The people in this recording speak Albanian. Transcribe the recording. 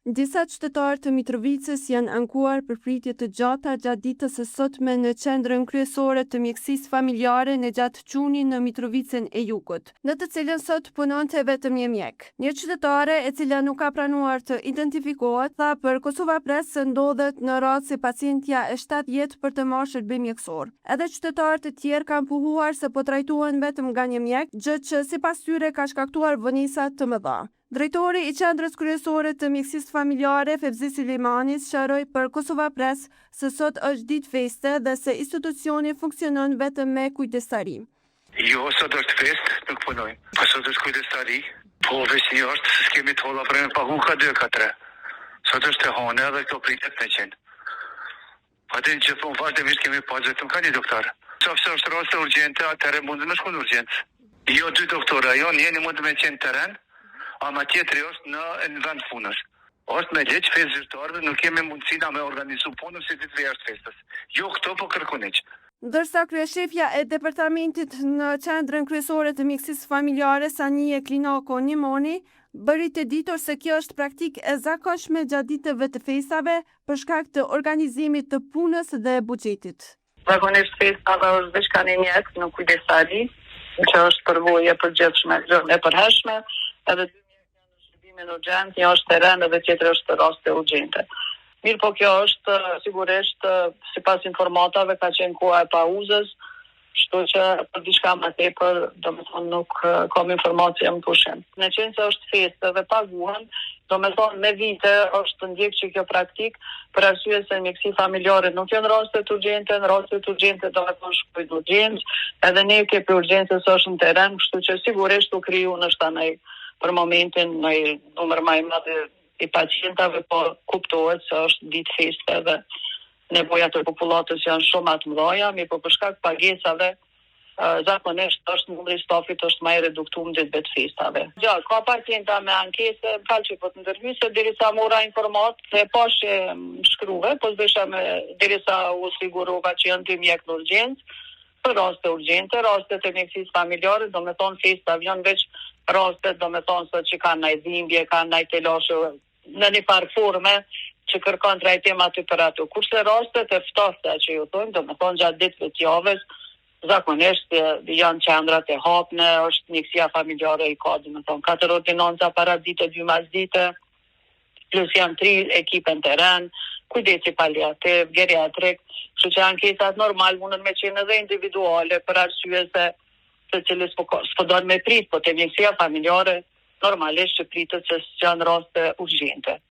Disa qytetarë të Mitrovicës janë ankuar për pritje të gjata gjatë ditës së sotme në qendrën kryesore të mjekësisë familjare në gjatë Çuni në Mitrovicën e Jugut, në të cilën sot punonte vetëm një mjek. Një qytetare e cila nuk ka pranuar të identifikohet tha për Kosova Press se ndodhet në rast se pacientja e shtat jetë për të marrë shërbim mjekësor. Edhe qytetarët e tjerë kanë puhuar se po trajtohen vetëm nga një mjek, gjë që sipas tyre ka shkaktuar vonesa të mëdha. Drejtori i qendrës kryesore të mjekësisë familjare, Fevzi Silimanis, sqaroi për Kosova Press se sot është ditë feste dhe se institucioni funksionon vetëm me kujdestari. Jo, sot është fest, nuk punojmë. Po sot është kujdestari. Po veç një është se s'kemi të holla për me pagu ka 2 ka 3. Sot është e hone edhe këto pritet me qenë. Pa din që po vazhdimisht kemi pas vetëm ka një doktor. Nëse është raste urgjente, atëherë mund të shkojnë urgjencë. Jo 2 doktora, jo njëri mund të më qenë terren. Ama tjetëri është në vend punës. Është me leq festë zyrtarëve, nuk kemi mundësina me organizu punën si ditë jashtë festës. Jo këto po kërkuniq. Ndërsa kryeshefja e departamentit në qendrën kryesore të mjekësisë familjare Sanie Klinako Nimoni bëri të ditur se kjo është praktikë e zakonshme gjatë ditëve të festave për shkak të organizimit të punës dhe buxhetit. Zakonisht festave është veç ka një mjek në kujdestari, që është përvojë përgjithshme, e përhershme, edhe në urgjent, një është terren edhe tjetër është raste urgjente. Mirë po kjo është sigurisht sipas informatave ka qenë koha e pauzës, kështu që për diçka më tepër domethënë nuk kam informacie më pushim. Në qenë se është festë dhe paguhen, domethënë me vite është ndjek që kjo praktik për arsye se mjekësi familjare nuk janë raste urgjente, në raste urgjente domethënë shkojnë në urgjencë, edhe ne kemi urgjencës është në terren, kështu që sigurisht u kriju në shtanej për momentin në numër më i madh i pacientave, po kuptohet se është ditë feste dhe nevojat e popullatës janë shumë të mëdha, mirë po për shkak pagesave zakonisht është numri i stafit është më i reduktuar ditë të festave. Ja, ka pacienta me ankese, falë po të ndërhyse derisa mora informat se pashë shkruve, po zbesha me derisa u sigurova që janë 2 mjek në urgjencë, për raste urgjente, raste të mjekësisë familjare, domethënë festa janë veç raste domethënë se që kanë ndaj dhimbje, kanë ndaj telashe në një farë forme që kërkon trajtim aty për ato. Kurse rastet e ftofta që ju thonë, domethënë gjatë ditëve të javës, zakonisht janë qendrat e hapme, është mjekësia familjare i ka domethënë 4 ordinanca para dite, 2 mas dite, plus janë 3 ekipe në terren, kujdesi paliativ, geriatrik, kështu që ankesat normal mundën me qenë edhe individuale për arsye se cilës s'po donë me prit, po të mjekësia familjare normalisht që pritet se janë raste urgjente.